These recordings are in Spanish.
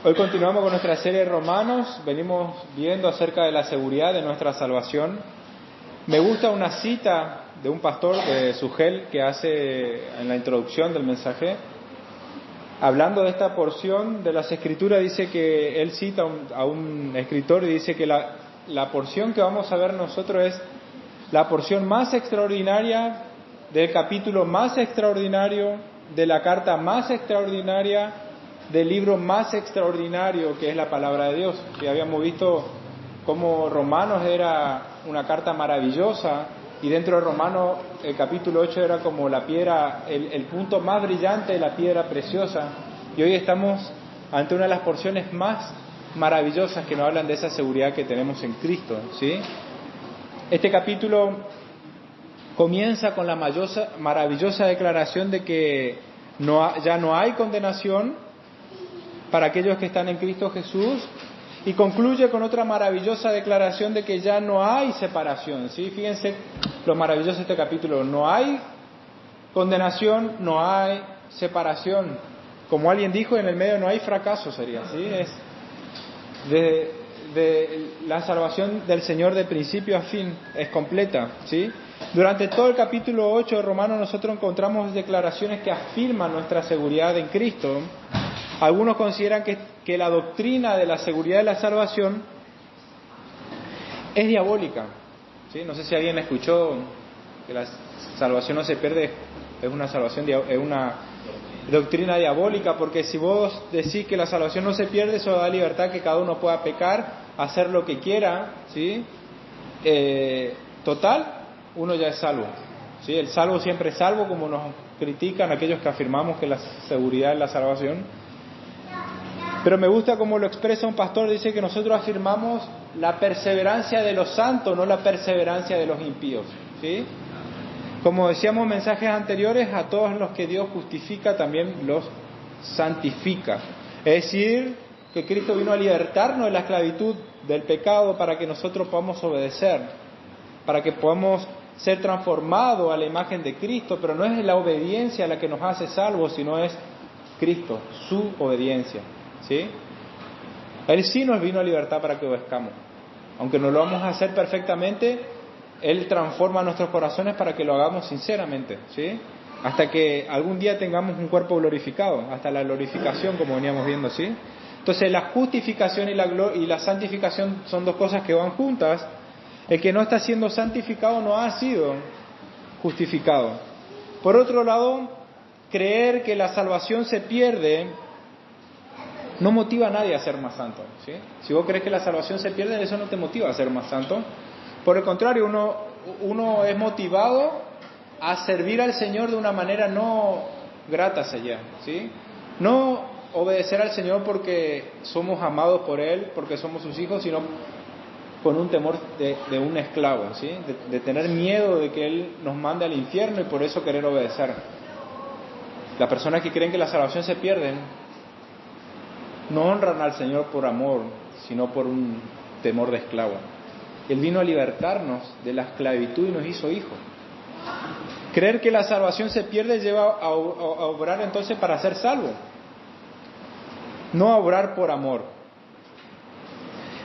Hoy continuamos con nuestra serie de Romanos, venimos viendo acerca de la seguridad de nuestra salvación. Me gusta una cita de un pastor de Sugel que hace en la introducción del mensaje, hablando de esta porción de las Escrituras, dice que él cita a un escritor y dice que la porción que vamos a ver nosotros es la porción más extraordinaria del capítulo más extraordinario, de la carta más extraordinaria, del libro más extraordinario que es la palabra de Dios. Que habíamos visto cómo Romanos era una carta maravillosa y dentro de Romanos el capítulo 8 era como la piedra, el punto más brillante de la piedra preciosa. Y hoy estamos ante una de las porciones más maravillosas que nos hablan de esa seguridad que tenemos en Cristo, ¿sí? Este capítulo comienza con la maravillosa declaración de que ya no hay condenación para aquellos que están en Cristo Jesús, y concluye con otra maravillosa declaración de que ya no hay separación, ¿sí? Fíjense lo maravilloso de este capítulo: no hay condenación, no hay separación. Como alguien dijo, en el medio no hay fracaso, sería, ¿sí? Es de la salvación del Señor de principio a fin, es completa, ¿sí? Durante todo el capítulo 8 de Romanos nosotros encontramos declaraciones que afirman nuestra seguridad en Cristo. Algunos consideran que la doctrina de la seguridad de la salvación es diabólica, ¿sí? No sé si alguien escuchó que la salvación no se pierde, es una doctrina diabólica, porque si vos decís que la salvación no se pierde, eso da libertad que cada uno pueda pecar, hacer lo que quiera, ¿sí? Total, uno ya es salvo, ¿sí? El salvo siempre es salvo, como nos critican aquellos que afirmamos que la seguridad es la salvación. Pero me gusta como lo expresa un pastor, dice que nosotros afirmamos la perseverancia de los santos, no la perseverancia de los impíos, ¿sí? Como decíamos en mensajes anteriores, a todos los que Dios justifica también los santifica. Es decir, que Cristo vino a libertarnos de la esclavitud del pecado para que nosotros podamos obedecer, para que podamos ser transformados a la imagen de Cristo, pero no es la obediencia la que nos hace salvos, sino es Cristo, su obediencia, ¿sí? Él sí nos vino a libertar para que obedezcamos. Aunque no lo vamos a hacer perfectamente, Él transforma nuestros corazones para que lo hagamos sinceramente, ¿sí? Hasta que algún día tengamos un cuerpo glorificado, hasta la glorificación, como veníamos viendo, ¿sí? Entonces la justificación y la santificación son dos cosas que van juntas. El que no está siendo santificado no ha sido justificado. Por otro lado, creer que la salvación se pierde no motiva a nadie a ser más santo, ¿sí? Si vos crees que la salvación se pierde, eso no te motiva a ser más santo. Por el contrario, uno es motivado a servir al Señor de una manera no grata hacia allá, ¿sí? No obedecer al Señor porque somos amados por Él, porque somos sus hijos, sino con un temor de un esclavo, ¿sí? De tener miedo de que Él nos mande al infierno y por eso querer obedecer. Las personas que creen que la salvación se pierde no honran al Señor por amor, sino por un temor de esclavo. Él vino a libertarnos de la esclavitud y nos hizo hijos. Creer que la salvación se pierde lleva a obrar entonces para ser salvo, no a obrar por amor.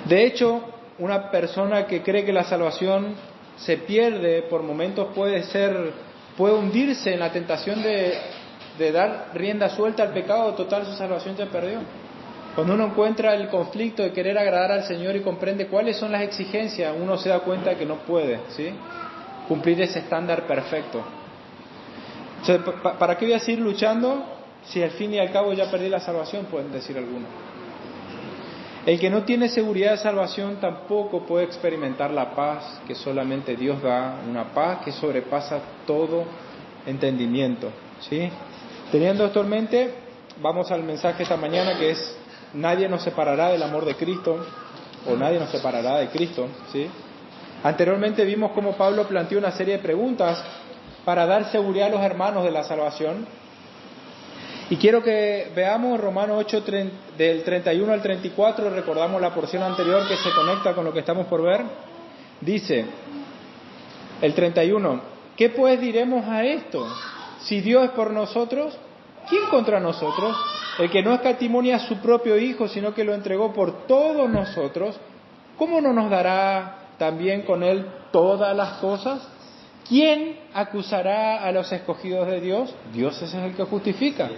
De hecho, una persona que cree que la salvación se pierde por momentos puede hundirse en la tentación de dar rienda suelta al pecado. Total, su salvación ya perdió. Cuando uno encuentra el conflicto de querer agradar al Señor y comprende cuáles son las exigencias, uno se da cuenta que no puede, ¿sí?, cumplir ese estándar perfecto. Entonces, ¿para qué voy a seguir luchando si al fin y al cabo ya perdí la salvación?, pueden decir algunos. El que no tiene seguridad de salvación tampoco puede experimentar la paz que solamente Dios da, una paz que sobrepasa todo entendimiento, ¿sí? Teniendo esto en mente, vamos al mensaje esta mañana, que es: nadie nos separará del amor de Cristo, o nadie nos separará de Cristo, ¿sí? Anteriormente vimos cómo Pablo planteó una serie de preguntas para dar seguridad a los hermanos de la salvación. Y quiero que veamos Romanos 8, del 31 al 34, recordamos la porción anterior que se conecta con lo que estamos por ver. Dice el 31: ¿qué pues diremos a esto? Si Dios es por nosotros, ¿quién contra nosotros? el que no escatimó ni a su propio Hijo, sino que lo entregó por todos nosotros, ¿cómo no nos dará también con Él todas las cosas? ¿Quién acusará a los escogidos de Dios? Dios es el que justifica.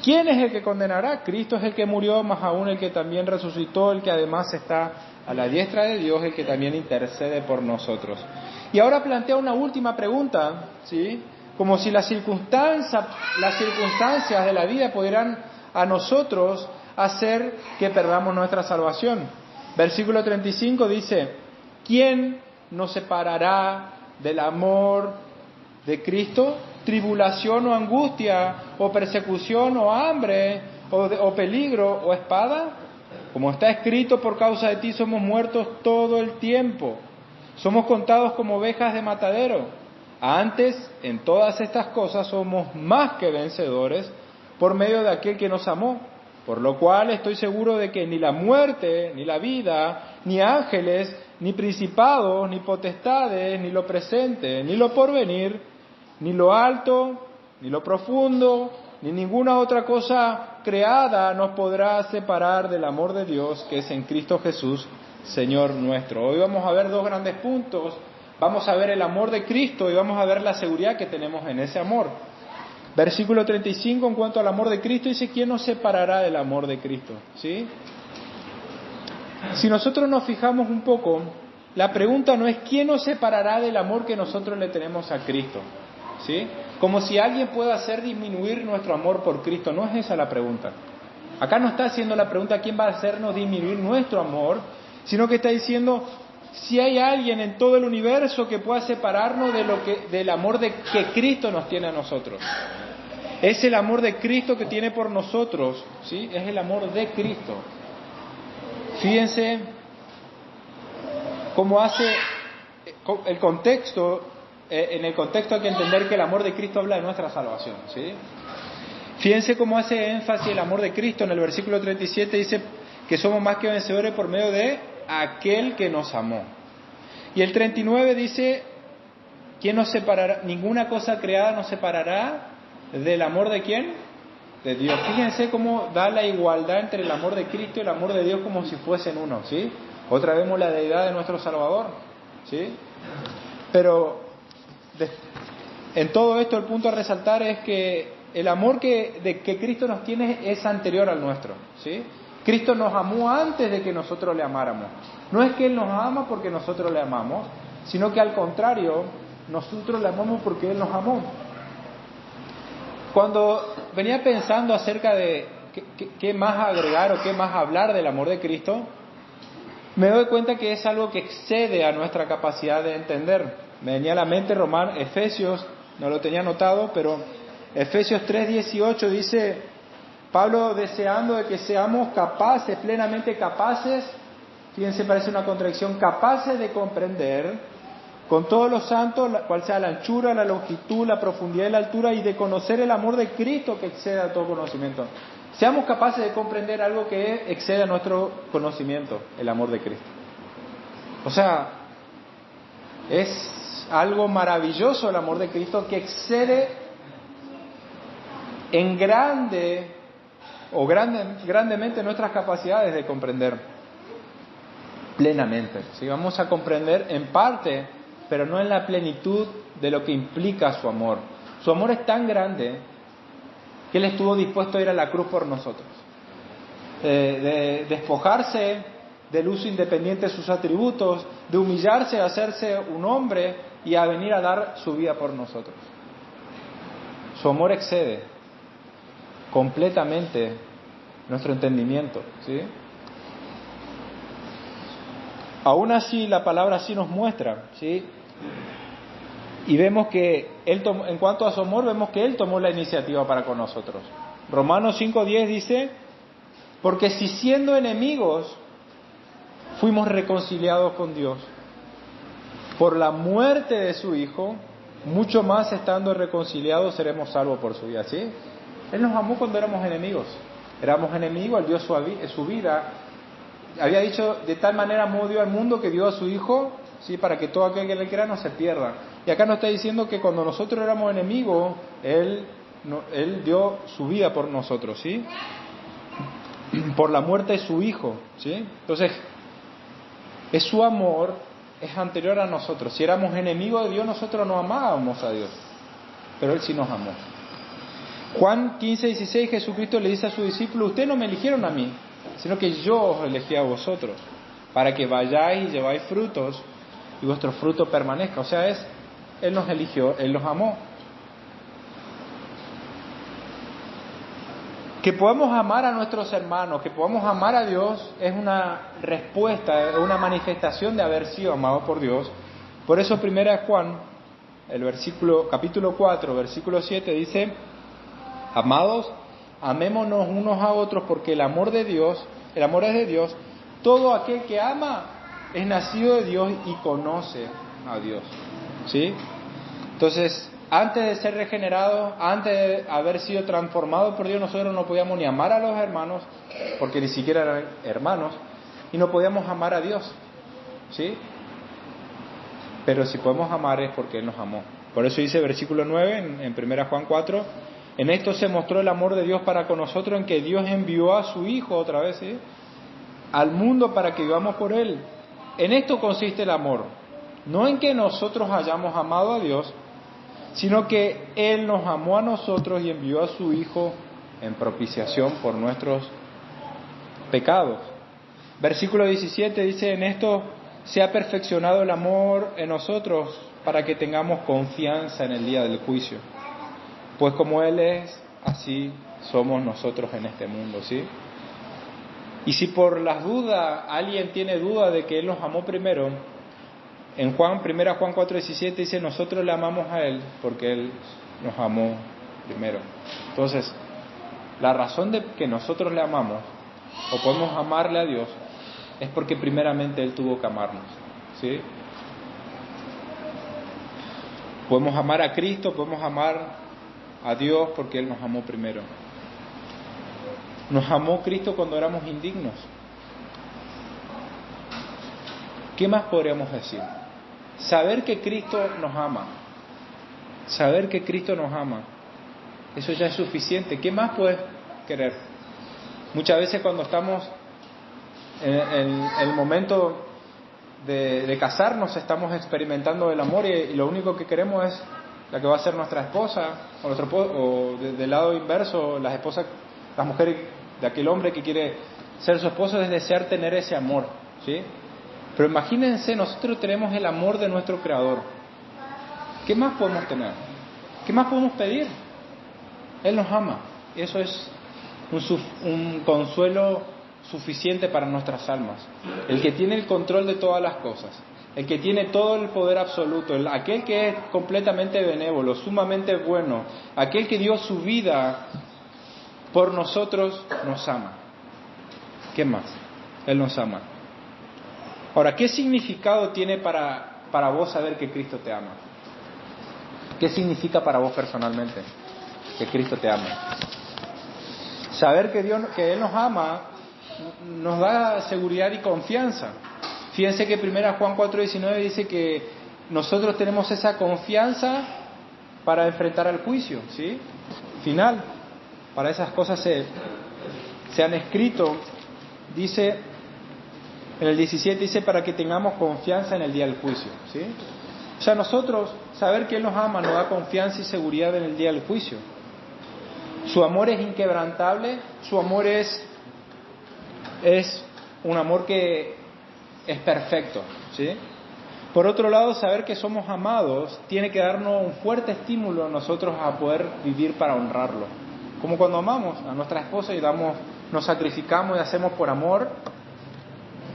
¿Quién es el que condenará? Cristo es el que murió, más aún el que también resucitó, el que además está a la diestra de Dios, el que también intercede por nosotros. Y ahora plantea una última pregunta, ¿sí? Como si las circunstancias de la vida pudieran a nosotros hacer que perdamos nuestra salvación. Versículo 35 dice: ¿quién nos separará del amor de Cristo? ¿Tribulación o angustia, o persecución o hambre, o peligro o espada? Como está escrito, por causa de ti somos muertos todo el tiempo. Somos contados como ovejas de matadero. Antes, en todas estas cosas somos más que vencedores por medio de aquel que nos amó. Por lo cual estoy seguro de que ni la muerte, ni la vida, ni ángeles, ni principados, ni potestades, ni lo presente, ni lo porvenir, ni lo alto, ni lo profundo, ni ninguna otra cosa creada nos podrá separar del amor de Dios que es en Cristo Jesús, Señor nuestro. Hoy vamos a ver dos grandes puntos. Vamos a ver el amor de Cristo y vamos a ver la seguridad que tenemos en ese amor. Versículo 35, en cuanto al amor de Cristo, dice: ¿quién nos separará del amor de Cristo? ¿Sí? Si nosotros nos fijamos un poco, la pregunta no es ¿quién nos separará del amor que nosotros le tenemos a Cristo? ¿Sí? Como si alguien pueda hacer disminuir nuestro amor por Cristo. No es esa la pregunta. Acá no está haciendo la pregunta ¿quién va a hacernos disminuir nuestro amor? Sino que está diciendo si hay alguien en todo el universo que pueda separarnos del amor que Cristo nos tiene a nosotros. Es el amor de Cristo que tiene por nosotros, ¿sí? Es el amor de Cristo. Fíjense cómo hace el contexto. En el contexto hay que entender que el amor de Cristo habla de nuestra salvación, ¿sí? Fíjense cómo hace énfasis el amor de Cristo. En el versículo 37 dice que somos más que vencedores por medio de aquel que nos amó. Y el 39 dice: ¿quién nos separará? Ninguna cosa creada nos separará del amor de ¿quién? De Dios. Fíjense cómo da la igualdad entre el amor de Cristo y el amor de Dios como si fuesen uno, ¿sí? Otra vez vemos la deidad de nuestro Salvador, ¿sí? Pero en todo esto el punto a resaltar es que el amor que Cristo nos tiene es anterior al nuestro, ¿sí? Cristo nos amó antes de que nosotros le amáramos. No es que Él nos ama porque nosotros le amamos, sino que al contrario, nosotros le amamos porque Él nos amó. Cuando venía pensando acerca de qué más agregar o qué más hablar del amor de Cristo, me doy cuenta que es algo que excede a nuestra capacidad de entender. Me venía a la mente Efesios, no lo tenía anotado, pero Efesios 3:18 dice: Pablo deseando de que seamos capaces, plenamente capaces, fíjense, parece una contradicción, capaces de comprender con todos los santos cuál sea la anchura, la longitud, la profundidad y la altura, y de conocer el amor de Cristo que excede a todo conocimiento. Seamos capaces de comprender algo que excede a nuestro conocimiento, el amor de Cristo. O sea, es algo maravilloso el amor de Cristo que excede en grandemente nuestras capacidades de comprender plenamente. ¿Sí? Vamos a comprender en parte, pero no en la plenitud de lo que implica su amor. Su amor es tan grande que Él estuvo dispuesto a ir a la cruz por nosotros, de despojarse del uso independiente de sus atributos, de humillarse, a hacerse un hombre y a venir a dar su vida por nosotros. Su amor excede completamente nuestro entendimiento, ¿sí? Aún así, la palabra así nos muestra, ¿sí? Y vemos que Él en cuanto a su amor, vemos que Él tomó la iniciativa para con nosotros. Romanos 5:10 dice: porque si siendo enemigos fuimos reconciliados con Dios por la muerte de su Hijo, mucho más estando reconciliados seremos salvos por su vida, ¿sí? Él nos amó cuando éramos enemigos. Éramos enemigos, Él dio su vida. Había dicho: de tal manera amó Dios al mundo que dio a su Hijo, ¿sí? Para que todo aquel que le crea no se pierda. Y acá nos está diciendo que cuando nosotros éramos enemigos, Él dio su vida por nosotros, ¿sí? por la muerte de su Hijo, ¿sí? Entonces, es su amor, es anterior a nosotros. Si éramos enemigos de Dios, nosotros no amábamos a Dios, pero Él sí nos amó. Juan 15:16, Jesucristo le dice a sus discípulos: ustedes no me eligieron a mí, sino que yo os elegí a vosotros, para que vayáis y lleváis frutos, y vuestro fruto permanezca. O sea, Él nos eligió, Él nos amó. Que podamos amar a nuestros hermanos, que podamos amar a Dios, es una respuesta, una manifestación de haber sido amados por Dios. Por eso 1 Juan, capítulo 4, versículo 7 dice: amados, amémonos unos a otros, porque el amor es de Dios. Todo aquel que ama es nacido de Dios y conoce a Dios. ¿Sí? Entonces, antes de ser regenerados, antes de haber sido transformados por Dios, nosotros no podíamos ni amar a los hermanos, porque ni siquiera eran hermanos, y no podíamos amar a Dios. ¿Sí? Pero si podemos amar es porque Él nos amó. Por eso dice versículo 9 en 1 Juan 4: en esto se mostró el amor de Dios para con nosotros, en que Dios envió a su Hijo, otra vez, ¿sí?, al mundo para que vivamos por Él. En esto consiste el amor, no en que nosotros hayamos amado a Dios, sino que Él nos amó a nosotros y envió a su Hijo en propiciación por nuestros pecados. Versículo 17 dice: en esto se ha perfeccionado el amor en nosotros, para que tengamos confianza en el día del juicio. Pues como Él es, así somos nosotros en este mundo, ¿sí? Y si por las dudas alguien tiene duda de que Él nos amó primero, en 1 Juan 4:17 dice: nosotros le amamos a Él porque Él nos amó primero. Entonces, la razón de que nosotros le amamos, o podemos amarle a Dios, es porque primeramente Él tuvo que amarnos, ¿sí? Podemos amar a Cristo, podemos amar a Dios porque Él nos amó primero. Nos amó Cristo cuando éramos indignos. ¿Qué más podríamos decir? Saber que Cristo nos ama. Saber que Cristo nos ama. Eso ya es suficiente. ¿Qué más puedes querer? Muchas veces cuando estamos en el momento de casarnos, estamos experimentando el amor y lo único que queremos es la que va a ser nuestra esposa, o del lado inverso, las mujeres de aquel hombre que quiere ser su esposo, es desear tener ese amor, ¿sí? Pero imagínense, nosotros tenemos el amor de nuestro Creador. ¿Qué más podemos tener? ¿Qué más podemos pedir? Él nos ama. Eso es un consuelo suficiente para nuestras almas. El que tiene el control de todas las cosas, el que tiene todo el poder absoluto, aquel que es completamente benévolo, sumamente bueno, aquel que dio su vida por nosotros, nos ama. ¿Qué más? Él nos ama. Ahora, ¿qué significado tiene para vos saber que Cristo te ama? ¿Qué significa para vos personalmente que Cristo te ama? Saber que Él nos ama nos da seguridad y confianza. Fíjense que 1 Juan 4:19 dice que nosotros tenemos esa confianza para enfrentar al juicio, ¿sí? Final. Para esas cosas se han escrito. Dice, en el 17 dice: para que tengamos confianza en el día del juicio, ¿sí? O sea, nosotros, saber que Él nos ama nos da confianza y seguridad en el día del juicio. Su amor es inquebrantable, su amor es un amor que es perfecto, ¿sí? Por otro lado, saber que somos amados tiene que darnos un fuerte estímulo a nosotros a poder vivir para honrarlo. Como cuando amamos a nuestra esposa y nos sacrificamos y hacemos por amor,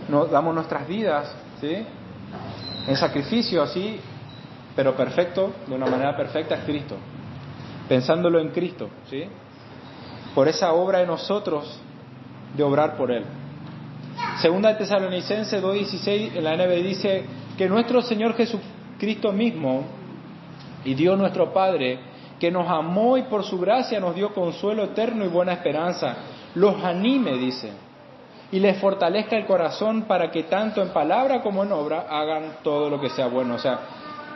nos damos nuestras vidas, ¿sí?, en sacrificio, así, pero perfecto, de una manera perfecta, es Cristo, pensándolo en Cristo, ¿sí?, por esa obra de nosotros de obrar por Él. Segunda de Tesalonicenses 2:16 en la NB dice que nuestro Señor Jesucristo mismo y Dios nuestro Padre, que nos amó y por su gracia nos dio consuelo eterno y buena esperanza, los anime, dice, y les fortalezca el corazón para que tanto en palabra como en obra hagan todo lo que sea bueno. O sea,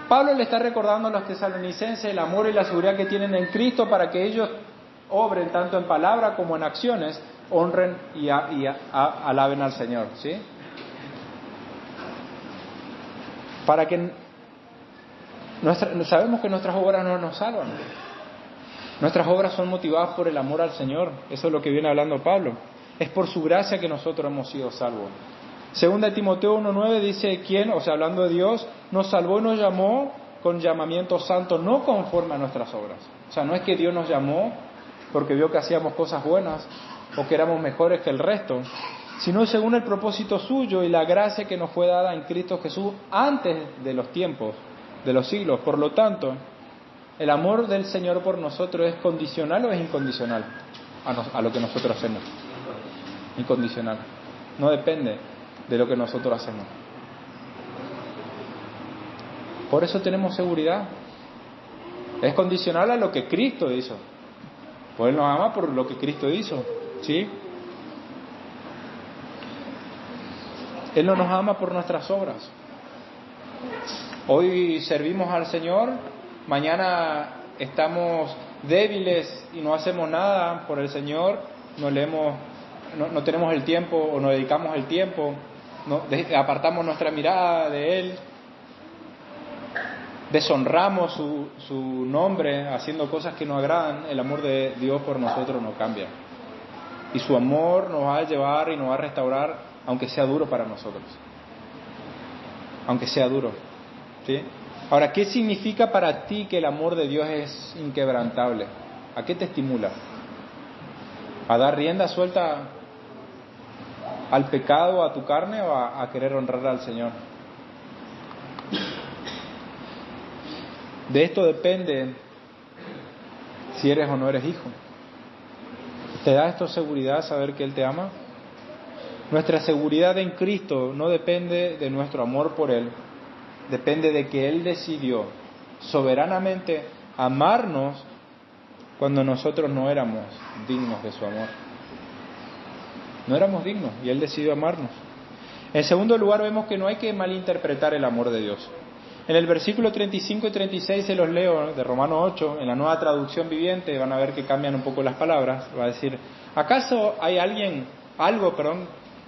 Pablo le está recordando a los tesalonicenses el amor y la seguridad que tienen en Cristo para que ellos obren tanto en palabra como en acciones, honren y alaben al Señor, ¿sí? Para que sabemos que nuestras obras no nos salvan. Nuestras obras son motivadas por el amor al Señor. Eso es lo que viene hablando Pablo. Es por su gracia que nosotros hemos sido salvos. Segunda de Timoteo 1:9 dice, ¿quién? O sea, hablando de Dios, nos salvó y nos llamó con llamamiento santo, no conforme a nuestras obras. O sea, no es que Dios nos llamó porque vio que hacíamos cosas buenas o que éramos mejores que el resto, sino según el propósito suyo y la gracia que nos fue dada en Cristo Jesús antes de los tiempos, de los siglos. Por lo tanto, ¿el amor del Señor por nosotros es condicional o es incondicional a lo que nosotros hacemos? Incondicional. No depende de lo que nosotros hacemos. Por eso tenemos seguridad. Es condicional a lo que Cristo hizo. Pues Él nos ama por lo que Cristo hizo, ¿sí? Él no nos ama por nuestras obras. Hoy servimos al Señor, mañana estamos débiles y no hacemos nada por el Señor, no tenemos el tiempo o no dedicamos el tiempo, apartamos nuestra mirada de Él, deshonramos su nombre haciendo cosas que no agradan. El amor de Dios por nosotros no cambia. Y su amor nos va a llevar y nos va a restaurar, aunque sea duro para nosotros. Aunque sea duro. ¿Sí? Ahora, ¿qué significa para ti que el amor de Dios es inquebrantable? ¿A qué te estimula? ¿A dar rienda suelta al pecado, a tu carne, o a querer honrar al Señor? De esto depende si eres o no eres hijo. ¿Te da esto seguridad saber que Él te ama? Nuestra seguridad en Cristo no depende de nuestro amor por Él, depende de que Él decidió soberanamente amarnos cuando nosotros no éramos dignos de su amor. No éramos dignos y Él decidió amarnos. En segundo lugar, vemos que no hay que malinterpretar el amor de Dios. En el versículo 35 y 36 se los leo de Romanos 8, en la Nueva Traducción Viviente, van a ver que cambian un poco las palabras. Va a decir, ¿acaso hay algo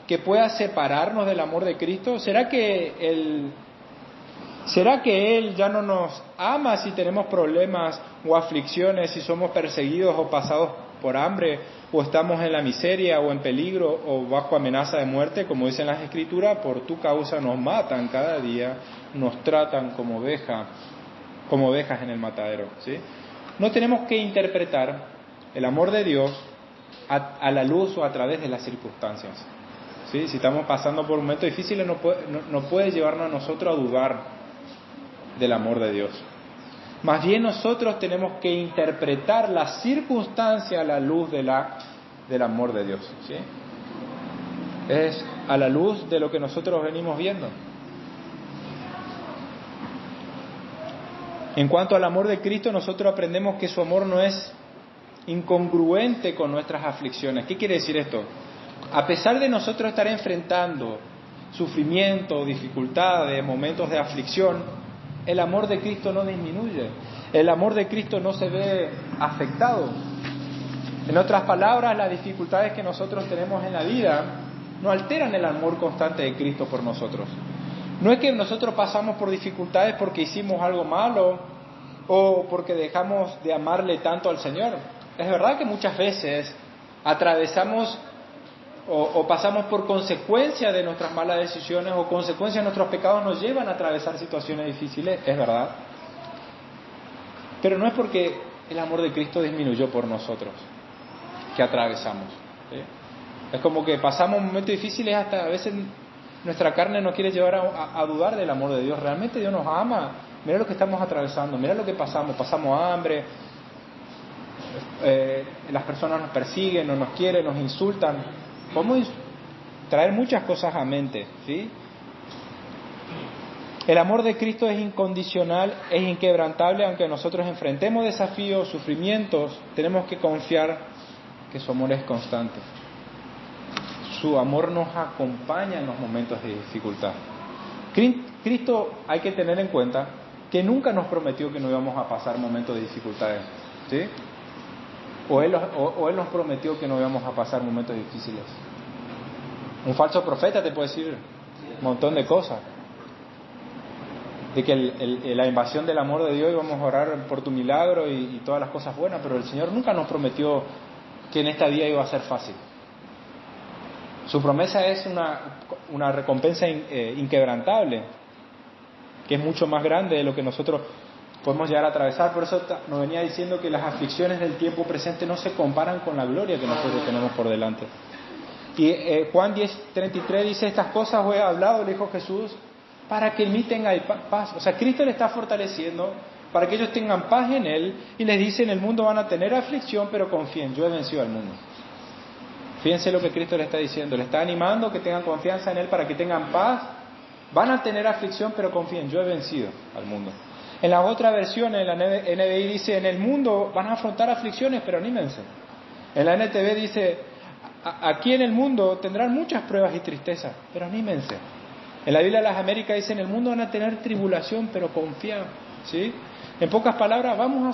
que pueda separarnos del amor de Cristo? ¿Será que Él ya no nos ama si tenemos problemas o aflicciones, si somos perseguidos o pasados por hambre, o estamos en la miseria o en peligro o bajo amenaza de muerte? Como dicen las Escrituras, por tu causa nos matan cada día, nos tratan como ovejas en el matadero, ¿sí? No tenemos que interpretar el amor de Dios a la luz o a través de las circunstancias, ¿sí? Si estamos pasando por momentos difíciles, no puede llevarnos a nosotros a dudar del amor de Dios. Más bien nosotros tenemos que interpretar la circunstancia a la luz del amor de Dios, ¿sí? Es a la luz de lo que nosotros venimos viendo. En cuanto al amor de Cristo, nosotros aprendemos que su amor no es incongruente con nuestras aflicciones. ¿Qué quiere decir esto? A pesar de nosotros estar enfrentando sufrimiento, dificultades, momentos de aflicción, el amor de Cristo no disminuye. El amor de Cristo no se ve afectado. En otras palabras, las dificultades que nosotros tenemos en la vida no alteran el amor constante de Cristo por nosotros. No es que nosotros pasamos por dificultades porque hicimos algo malo o porque dejamos de amarle tanto al Señor. Es verdad que muchas veces atravesamos o pasamos por consecuencia de nuestras malas decisiones o consecuencia de nuestros pecados nos llevan a atravesar situaciones difíciles, es verdad. Pero no es porque el amor de Cristo disminuyó por nosotros que atravesamos, ¿sí? Es como que pasamos momentos difíciles, hasta a veces nuestra carne nos quiere llevar a dudar del amor de Dios. ¿Realmente Dios nos ama? Mira lo que estamos atravesando, mira lo que pasamos hambre, las personas nos persiguen, no nos quieren, nos insultan. Podemos traer muchas cosas a mente, ¿sí? El amor de Cristo es incondicional, es inquebrantable, aunque nosotros enfrentemos desafíos, sufrimientos, tenemos que confiar que su amor es constante. Su amor nos acompaña en los momentos de dificultad. Cristo, hay que tener en cuenta que nunca nos prometió que no íbamos a pasar momentos de dificultades, ¿sí? ¿O Él nos prometió que no íbamos a pasar momentos difíciles? Un falso profeta te puede decir un montón de cosas. De que la invasión del amor de Dios, íbamos a orar por tu milagro y todas las cosas buenas, pero el Señor nunca nos prometió que en esta vida iba a ser fácil. Su promesa es una recompensa inquebrantable, que es mucho más grande de lo que nosotros podemos llegar a atravesar. Por eso nos venía diciendo que las aflicciones del tiempo presente no se comparan con la gloria que nosotros tenemos por delante. Y Juan 10:33 dice: estas cosas os he hablado, le dijo Jesús, para que en mí tengáis paz. O sea, Cristo le está fortaleciendo para que ellos tengan paz en Él, y les dice: en el mundo van a tener aflicción, pero confíen, yo he vencido al mundo. Fíjense lo que Cristo le está diciendo, le está animando que tengan confianza en Él para que tengan paz. Van a tener aflicción, pero confíen, yo he vencido al mundo. En las otras versiones, en la NBI dice: en el mundo van a afrontar aflicciones, pero anímense. En la NTV dice: aquí en el mundo tendrán muchas pruebas y tristezas, pero anímense. En la Biblia de las Américas dice: en el mundo van a tener tribulación, pero confíen, ¿sí? En pocas palabras, van a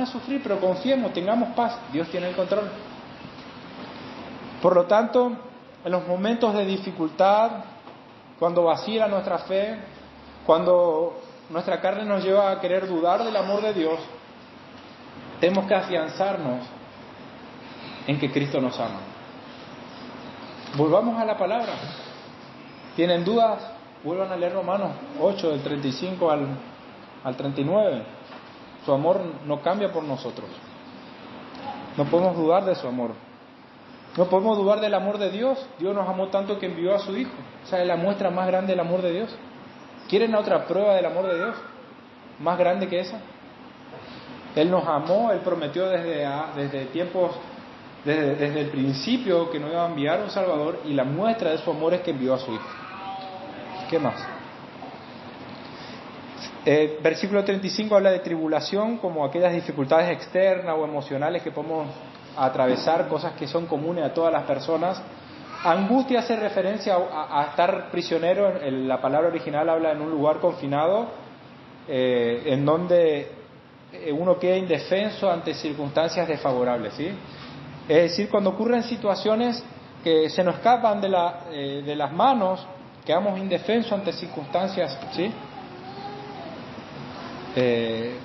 sufrir, pero confiemos, tengamos paz, Dios tiene el control. Por lo tanto, en los momentos de dificultad, cuando vacila nuestra fe, cuando nuestra carne nos lleva a querer dudar del amor de Dios, tenemos que afianzarnos en que Cristo nos ama. Volvamos a la palabra. ¿Tienen dudas? Vuelvan a leer Romanos 8, del 35 al 39. Su amor no cambia por nosotros. No podemos dudar de su amor. No podemos dudar del amor de Dios. Dios nos amó tanto que envió a su Hijo. O sea, es la muestra más grande del amor de Dios. ¿Quieren otra prueba del amor de Dios más grande que esa? Él nos amó, Él prometió desde tiempos, desde el principio, que nos iba a enviar un Salvador, y la muestra de su amor es que envió a su Hijo. ¿Qué más? Versículo 35 habla de tribulación como aquellas dificultades externas o emocionales que podemos atravesar, cosas que son comunes a todas las personas. Angustia hace referencia a estar prisionero. La palabra original habla en un lugar confinado, en donde uno queda indefenso ante circunstancias desfavorables, ¿sí? Es decir, cuando ocurren situaciones que se nos escapan de las manos, quedamos indefensos ante circunstancias, ¿sí?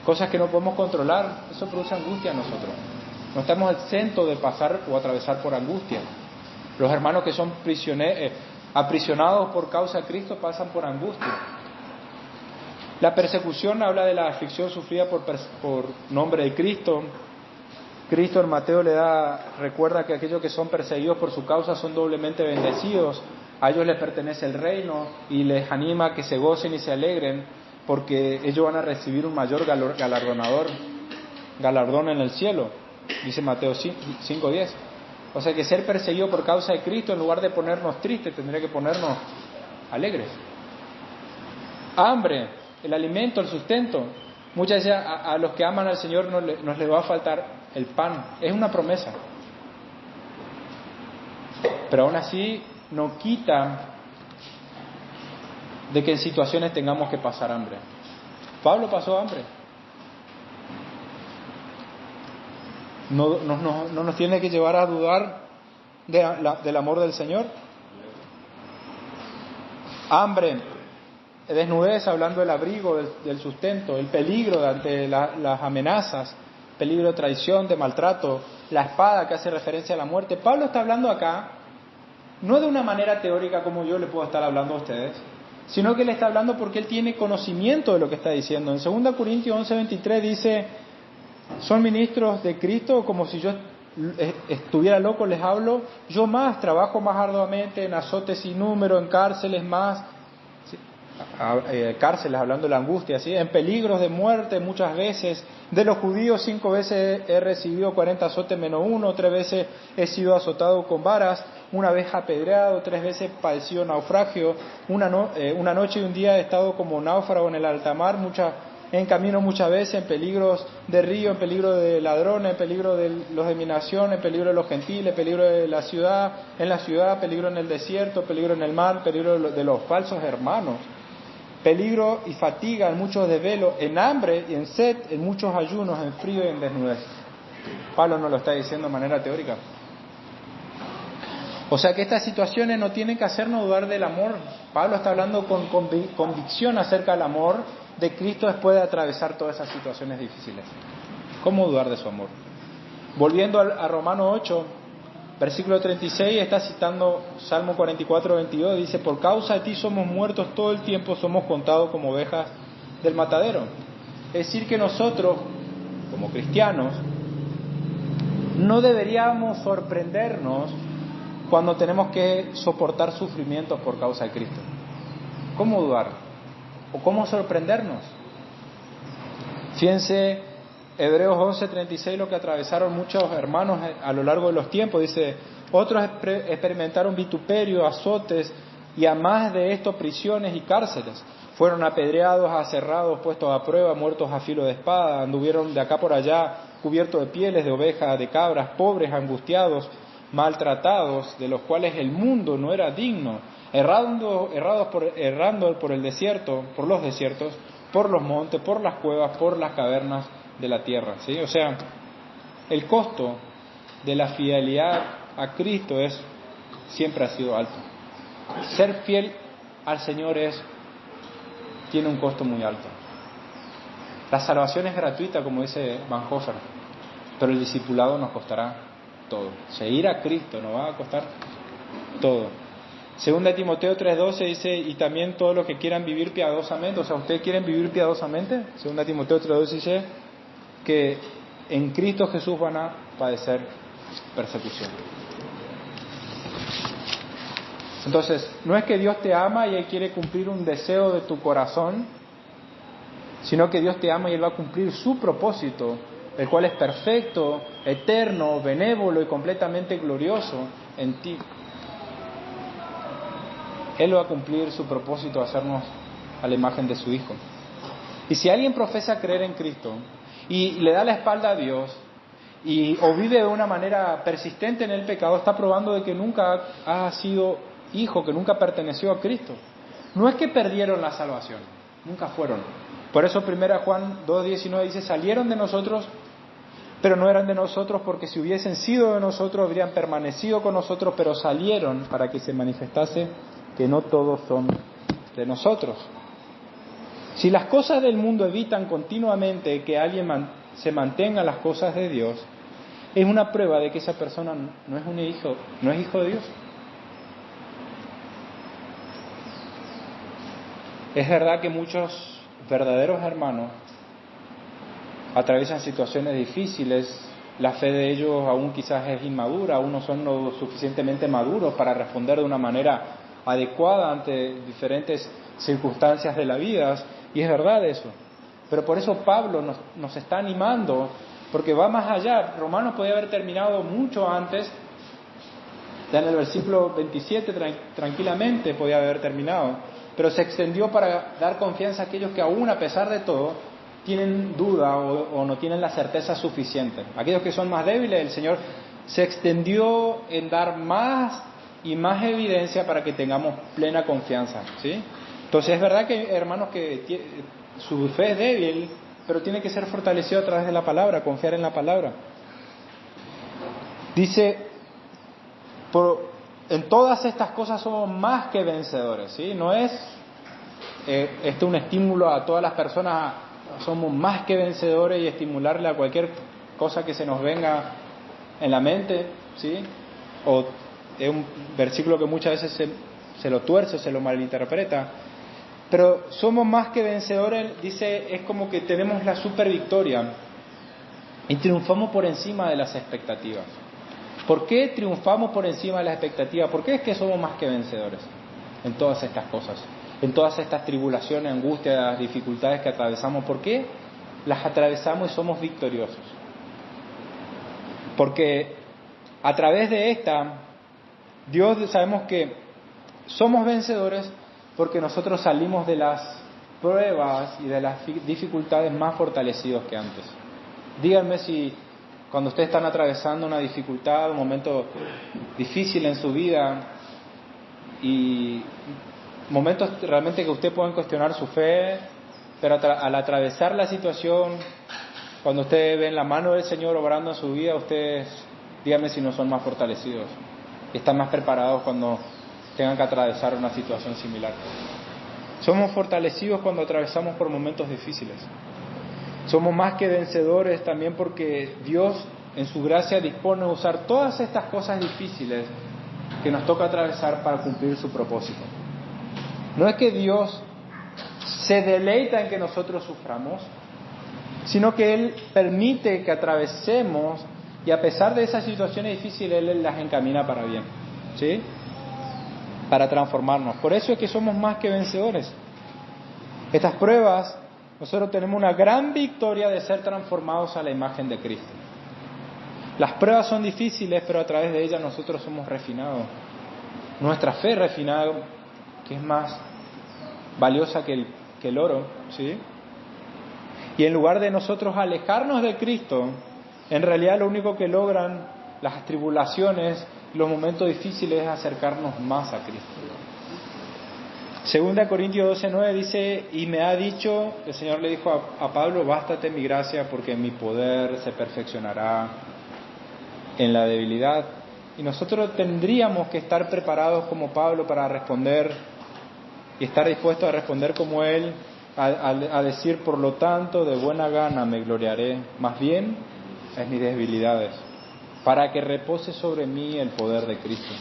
Cosas que no podemos controlar. Eso produce angustia en nosotros. No estamos exentos de pasar o atravesar por angustia. Los hermanos que son aprisionados por causa de Cristo pasan por angustia. La persecución habla de la aflicción sufrida por nombre de Cristo. Cristo en Mateo recuerda que aquellos que son perseguidos por su causa son doblemente bendecidos. A ellos les pertenece el reino, y les anima a que se gocen y se alegren, porque ellos van a recibir un mayor galardón en el cielo, dice Mateo 5:10. O sea que ser perseguido por causa de Cristo, en lugar de ponernos tristes, tendría que ponernos alegres. Hambre, el alimento, el sustento. Muchas veces a los que aman al Señor nos les va a faltar el pan. Es una promesa. Pero aún así no quita de que en situaciones tengamos que pasar hambre. Pablo pasó hambre. No nos tiene que llevar a dudar del amor del Señor. Hambre, desnudez, hablando del abrigo, del sustento, el peligro ante las amenazas, peligro de traición, de maltrato, la espada que hace referencia a la muerte. Pablo está hablando acá, no de una manera teórica como yo le puedo estar hablando a ustedes, sino que le está hablando porque él tiene conocimiento de lo que está diciendo. En 2 Corintios 11:23 dice: son ministros de Cristo, como si yo estuviera loco les hablo, yo más, trabajo más arduamente, en azotes sin número, en cárceles más, cárceles hablando de la angustia, ¿sí? En peligros de muerte muchas veces, de los judíos 5 veces he recibido 40 azotes menos 1, 3 veces he sido azotado con varas, 1 vez apedreado, 3 veces padecido naufragio, una noche y un día he estado como náufrago en el alta mar, en camino muchas veces, en peligros de río, en peligro de ladrones, en peligro de los de mi nación, en peligro de los gentiles, en peligro de la ciudad, peligro en el desierto, peligro en el mar, peligro de los falsos hermanos, peligro y fatiga, en muchos desvelos, en hambre y en sed, en muchos ayunos, en frío y en desnudez. Pablo nos lo está diciendo de manera teórica. O sea que estas situaciones no tienen que hacernos dudar del amor. Pablo está hablando con convicción acerca del amor de Cristo después de atravesar todas esas situaciones difíciles. ¿Cómo dudar de su amor? Volviendo a Romanos 8, versículo 36, está citando Salmo 44, 22, dice: por causa de ti somos muertos todo el tiempo, somos contados como ovejas del matadero. Es decir que nosotros, como cristianos, no deberíamos sorprendernos cuando tenemos que soportar sufrimientos por causa de Cristo. ¿Cómo dudar? ¿O cómo sorprendernos? Fíjense, Hebreos 11:36, lo que atravesaron muchos hermanos a lo largo de los tiempos. Dice: otros experimentaron vituperio, azotes y a más de esto prisiones y cárceles. Fueron apedreados, aserrados, puestos a prueba, muertos a filo de espada. Anduvieron de acá por allá cubiertos de pieles de ovejas, de cabras, pobres, angustiados, maltratados, de los cuales el mundo no era digno, errando por el desierto, por los desiertos, por los montes, por las cuevas, por las cavernas de la tierra, ¿sí? O sea, el costo de la fidelidad a Cristo siempre ha sido alto. Ser fiel al Señor tiene un costo muy alto. La salvación es gratuita, como dice Bonhoeffer, pero el discipulado nos costará todo. Seguir a Cristo nos va a costar todo. Segunda Timoteo 3:12 dice: y también todos los que quieran vivir piadosamente. O sea, ¿ustedes quieren vivir piadosamente? Segunda Timoteo 3:12 dice que en Cristo Jesús van a padecer persecución. Entonces, no es que Dios te ama y Él quiere cumplir un deseo de tu corazón, sino que Dios te ama y Él va a cumplir su propósito, el cual es perfecto, eterno, benévolo y completamente glorioso en ti. Él va a cumplir su propósito de hacernos a la imagen de su Hijo. Y si alguien profesa creer en Cristo y le da la espalda a Dios o vive de una manera persistente en el pecado, está probando de que nunca ha sido hijo, que nunca perteneció a Cristo. No es que perdieron la salvación, nunca fueron. Por eso 1 Juan 2:19 dice: salieron de nosotros, pero no eran de nosotros, porque si hubiesen sido de nosotros habrían permanecido con nosotros, pero salieron para que se manifestase que no todos son de nosotros. Si las cosas del mundo evitan continuamente que alguien se mantenga las cosas de Dios, es una prueba de que esa persona no es hijo de Dios. Es verdad que muchos verdaderos hermanos atraviesan situaciones difíciles, la fe de ellos aún quizás es inmadura, aún no son lo suficientemente maduros para responder de una manera adecuada ante diferentes circunstancias de la vida, y es verdad eso. Pero por eso Pablo nos está animando, porque va más allá. Romanos podía haber terminado mucho antes, ya en el versículo 27 tranquilamente podía haber terminado, pero se extendió para dar confianza a aquellos que aún a pesar de todo tienen duda o no tienen la certeza suficiente. Aquellos que son más débiles, el Señor se extendió en dar más y más evidencia para que tengamos plena confianza, ¿sí? Entonces es verdad que hermanos que su fe es débil, pero tiene que ser fortalecido a través de la palabra, confiar en la palabra. Dice: en todas estas cosas somos más que vencedores, ¿sí? No es un estímulo a todas las personas, somos más que vencedores, y estimularle a cualquier cosa que se nos venga en la mente, ¿sí? O es un versículo que muchas veces se lo tuerce, se lo malinterpreta. Pero somos más que vencedores, dice, es como que tenemos la super victoria y triunfamos por encima de las expectativas. ¿Por qué triunfamos por encima de las expectativas? ¿Por qué es que somos más que vencedores en todas estas cosas? En todas estas tribulaciones, angustias, dificultades que atravesamos. ¿Por qué las atravesamos y somos victoriosos? Porque a través de esta, Dios, sabemos que somos vencedores porque nosotros salimos de las pruebas y de las dificultades más fortalecidos que antes. Díganme si cuando ustedes están atravesando una dificultad, un momento difícil en su vida, y momentos realmente que ustedes pueden cuestionar su fe, pero al atravesar la situación Cuando ustedes ven la mano del Señor obrando en su vida, ustedes, díganme si no son más fortalecidos y están más preparados cuando tengan que atravesar una situación similar. Somos fortalecidos cuando atravesamos por momentos difíciles. Somos más que vencedores también porque Dios en su gracia dispone a usar todas estas cosas difíciles que nos toca atravesar para cumplir su propósito. No es que Dios se deleita en que nosotros suframos, sino que Él permite que atravesemos y a pesar de esas situaciones difíciles, Él las encamina para bien, ¿sí? Para transformarnos. Por eso es que somos más que vencedores. Estas pruebas, nosotros tenemos una gran victoria de ser transformados a la imagen de Cristo. Las pruebas son difíciles, pero a través de ellas nosotros somos refinados. Nuestra fe refinada, que es más valiosa que el oro, ¿sí? Y en lugar de nosotros alejarnos de Cristo, en realidad lo único que logran las tribulaciones, los momentos difíciles es acercarnos más a Cristo. 2 Corintios 12:9 dice, y me ha dicho, el Señor le dijo a Pablo, bástate mi gracia porque mi poder se perfeccionará en la debilidad. Y nosotros tendríamos que estar preparados como Pablo para responder y estar dispuestos a responder como él, a decir, por lo tanto, de buena gana me gloriaré, más bien en mis debilidades, para que repose sobre mí el poder de Cristo.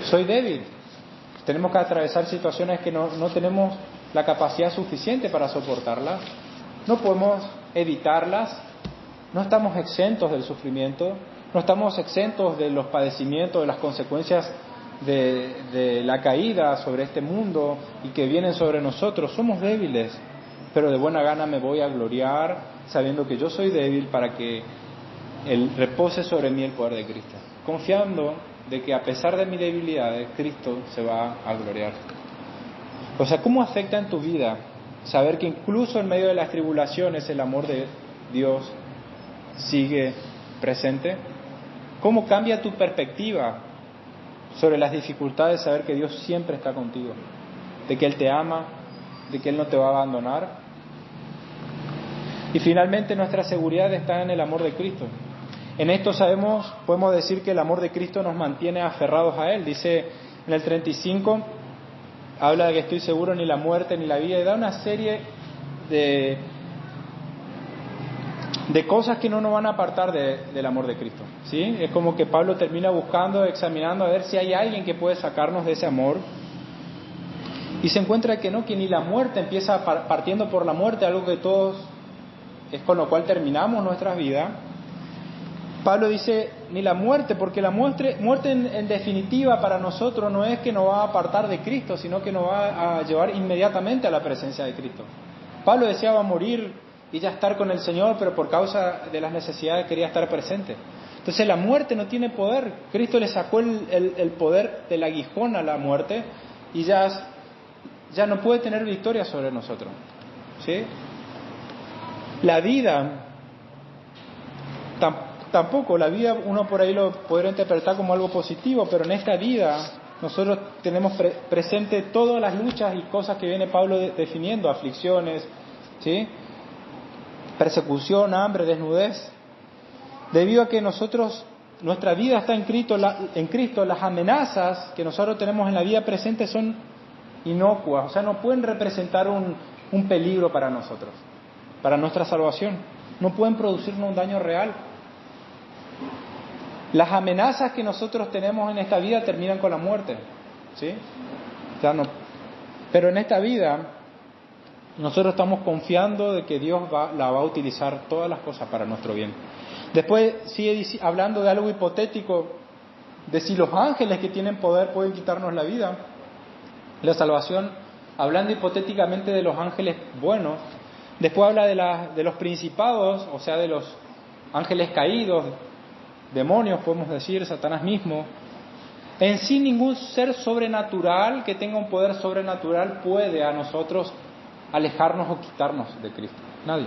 Soy débil. Tenemos que atravesar situaciones que no tenemos la capacidad suficiente para soportarlas. No podemos evitarlas. No estamos exentos del sufrimiento. No estamos exentos de los padecimientos, de las consecuencias de la caída sobre este mundo y que vienen sobre nosotros. Somos débiles, pero de buena gana me voy a gloriar sabiendo que yo soy débil para que repose sobre mí el poder de Cristo. Confiando de que a pesar de mi debilidad, Cristo se va a gloriar. O sea, ¿cómo afecta en tu vida saber que incluso en medio de las tribulaciones el amor de Dios sigue presente? ¿Cómo cambia tu perspectiva sobre las dificultades saber que Dios siempre está contigo? De que Él te ama, de que Él no te va a abandonar. Y finalmente nuestra seguridad está en el amor de Cristo. En esto podemos decir que el amor de Cristo nos mantiene aferrados a Él. Dice en el 35, habla de que estoy seguro ni la muerte ni la vida, y da una serie de cosas que no nos van a apartar del amor de Cristo, ¿sí? Es como que Pablo termina buscando, examinando a ver si hay alguien que puede sacarnos de ese amor, y se encuentra que no, que ni la muerte, empieza partiendo por la muerte, algo que todos es con lo cual terminamos nuestras vidas. Pablo dice, ni la muerte, porque la muerte en definitiva para nosotros no es que nos va a apartar de Cristo, sino que nos va a llevar inmediatamente a la presencia de Cristo. Pablo deseaba morir y ya estar con el Señor, pero por causa de las necesidades quería estar presente. Entonces la muerte no tiene poder. Cristo le sacó el poder del aguijón a la muerte y ya no puede tener victoria sobre nosotros, ¿sí? La vida tampoco, la vida uno por ahí lo podría interpretar como algo positivo, pero en esta vida nosotros tenemos presente todas las luchas y cosas que viene Pablo definiendo, aflicciones, ¿sí? Persecución, hambre, desnudez. Debido a que nuestra vida está en Cristo, las amenazas que nosotros tenemos en la vida presente son inocuas, o sea, no pueden representar un peligro para nosotros, para nuestra salvación, no pueden producirnos un daño real. Las amenazas que nosotros tenemos en esta vida terminan con la muerte, ¿sí? O sea, pero en esta vida nosotros estamos confiando de que Dios la va a utilizar todas las cosas para nuestro bien. Después sigue hablando de algo hipotético, de si los ángeles que tienen poder pueden quitarnos la vida, la salvación, hablando hipotéticamente de los ángeles buenos. Después habla de los principados, o sea, de los ángeles caídos, demonios, podemos decir, Satanás mismo. En sí ningún ser sobrenatural que tenga un poder sobrenatural puede a nosotros alejarnos o quitarnos de Cristo. Nadie.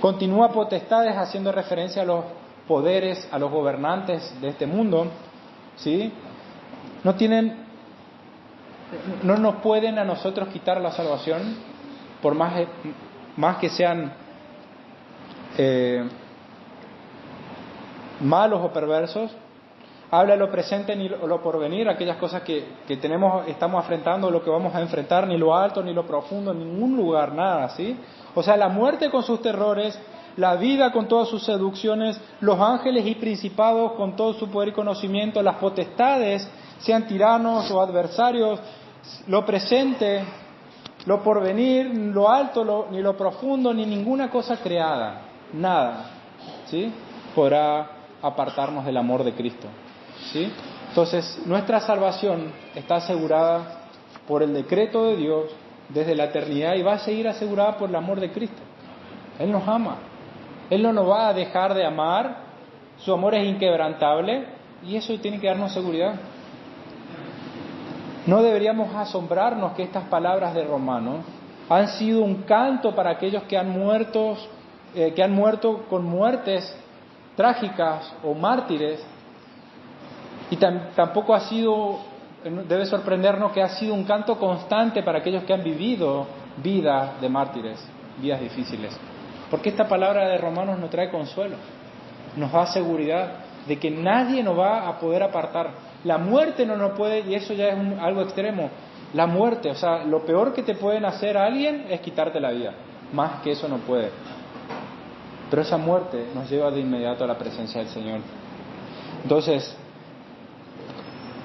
Continúa potestades haciendo referencia a los poderes, a los gobernantes de este mundo, ¿sí? No nos pueden a nosotros quitar la salvación, por más que sean malos o perversos. Habla de lo presente ni lo porvenir, aquellas cosas que estamos enfrentando, lo que vamos a enfrentar, ni lo alto, ni lo profundo, en ningún lugar, nada, ¿sí? O sea, la muerte con sus terrores, la vida con todas sus seducciones, los ángeles y principados con todo su poder y conocimiento, las potestades, sean tiranos o adversarios, lo presente, lo porvenir, lo alto, ni lo profundo, ni ninguna cosa creada, nada, ¿sí? Podrá apartarnos del amor de Cristo, ¿sí? Entonces, nuestra salvación está asegurada por el decreto de Dios desde la eternidad y va a seguir asegurada por el amor de Cristo. Él nos ama. Él no nos va a dejar de amar. Su amor es inquebrantable y eso tiene que darnos seguridad. No deberíamos asombrarnos que estas palabras de Romanos han sido un canto para aquellos que han muerto con muertes trágicas o mártires, y tampoco debe sorprendernos que ha sido un canto constante para aquellos que han vivido vidas de mártires, vidas difíciles, porque esta palabra de Romanos nos trae consuelo, nos da seguridad de que nadie nos va a poder apartar. La muerte no nos puede, y eso ya es algo extremo, la muerte, o sea, lo peor que te pueden hacer a alguien es quitarte la vida, más que eso no puede. Pero esa muerte nos lleva de inmediato a la presencia del Señor. Entonces,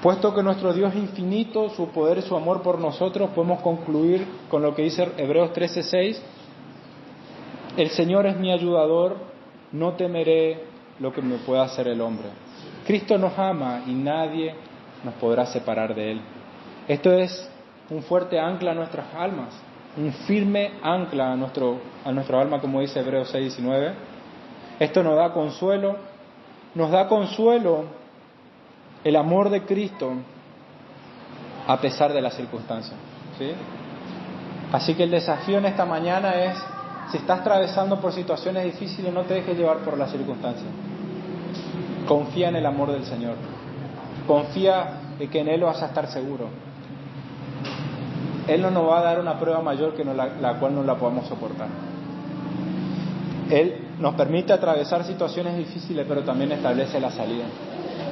puesto que nuestro Dios es infinito, su poder y su amor por nosotros, podemos concluir con lo que dice Hebreos 13:6. El Señor es mi ayudador, no temeré lo que me pueda hacer el hombre. Cristo nos ama y nadie nos podrá separar de Él. Esto es un fuerte ancla a nuestras almas, un firme ancla a nuestro alma, como dice Hebreos 6:19. Esto nos da consuelo el amor de Cristo a pesar de las circunstancias, ¿sí? Así que el desafío en esta mañana es, si estás atravesando por situaciones difíciles, no te dejes llevar por las circunstancias. Confía en el amor del Señor. Confía en que en Él vas a estar seguro. Él no nos va a dar una prueba mayor que la cual no la podamos soportar. Él nos permite atravesar situaciones difíciles, pero también establece la salida.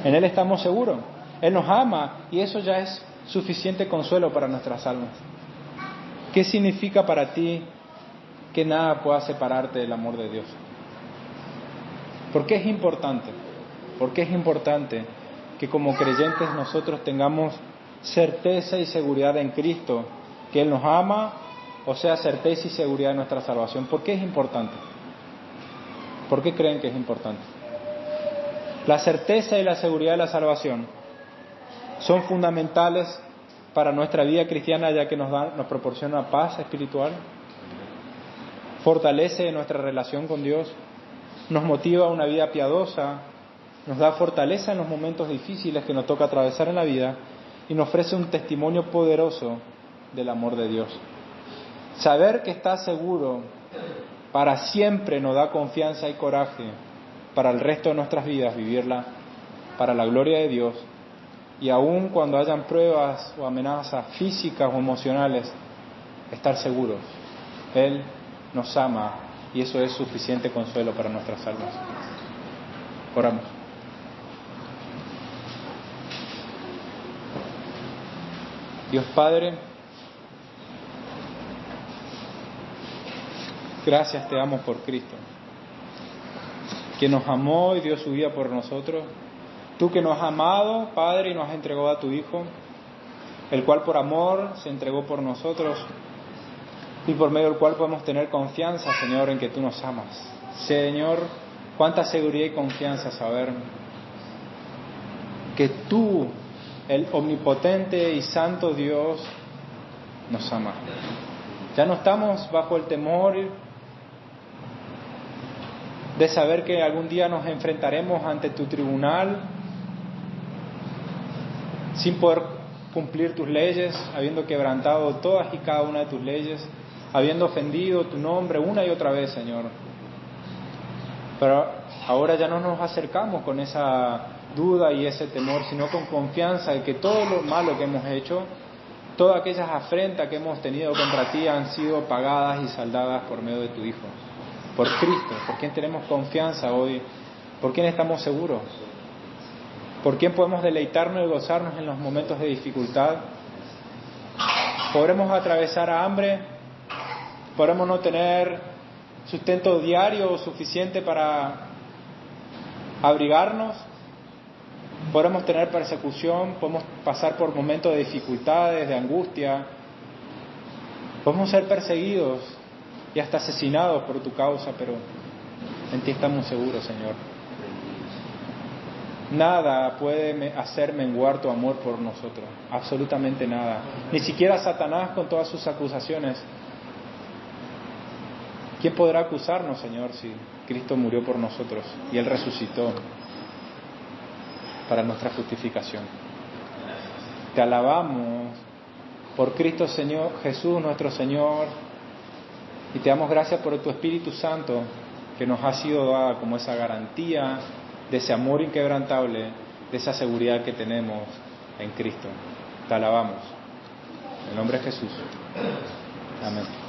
En Él estamos seguros. Él nos ama y eso ya es suficiente consuelo para nuestras almas. ¿Qué significa para ti que nada pueda separarte del amor de Dios? ¿Por qué es importante? ¿Por qué es importante que como creyentes nosotros tengamos certeza y seguridad en Cristo, que Él nos ama, o sea, certeza y seguridad de nuestra salvación? ¿Por qué es importante? ¿Por qué creen que es importante? La certeza y la seguridad de la salvación son fundamentales para nuestra vida cristiana, ya que nos proporciona paz espiritual, fortalece nuestra relación con Dios, nos motiva a una vida piadosa, nos da fortaleza en los momentos difíciles que nos toca atravesar en la vida y nos ofrece un testimonio poderoso del amor de Dios. Saber que estás seguro para siempre nos da confianza y coraje para el resto de nuestras vidas, vivirla para la gloria de Dios, y aun cuando hayan pruebas o amenazas físicas o emocionales, estar seguros. Él nos ama y eso es suficiente consuelo para nuestras almas. Oramos. Dios Padre, gracias te damos por Cristo, que nos amó y dio su vida por nosotros. Tú que nos has amado, Padre, y nos has entregado a tu Hijo, el cual por amor se entregó por nosotros y por medio del cual podemos tener confianza, Señor, en que tú nos amas. Señor, cuánta seguridad y confianza saber que tú, el omnipotente y santo Dios, nos ama. Ya no estamos bajo el temor de saber que algún día nos enfrentaremos ante tu tribunal sin poder cumplir tus leyes, habiendo quebrantado todas y cada una de tus leyes, habiendo ofendido tu nombre una y otra vez, Señor. Pero ahora ya no nos acercamos con esa duda y ese temor, sino con confianza de que todo lo malo que hemos hecho, todas aquellas afrentas que hemos tenido contra ti han sido pagadas y saldadas por medio de tu Hijo. por Cristo, por quien tenemos confianza hoy, por quien estamos seguros, por quien podemos deleitarnos y gozarnos en los momentos de dificultad. Podremos atravesar hambre, podremos no tener sustento diario suficiente para abrigarnos, podremos tener persecución, podemos pasar por momentos de dificultades, de angustia, podemos ser perseguidos y hasta asesinados por tu causa, pero en ti estamos seguros, Señor. Nada puede hacer menguar tu amor por nosotros, absolutamente nada. Ni siquiera Satanás con todas sus acusaciones. ¿Quién podrá acusarnos, Señor, si Cristo murió por nosotros y Él resucitó para nuestra justificación? Te alabamos por Cristo Señor, Jesús nuestro Señor, y te damos gracias por tu Espíritu Santo que nos ha sido dada como esa garantía de ese amor inquebrantable, de esa seguridad que tenemos en Cristo. Te alabamos. En el nombre de Jesús. Amén.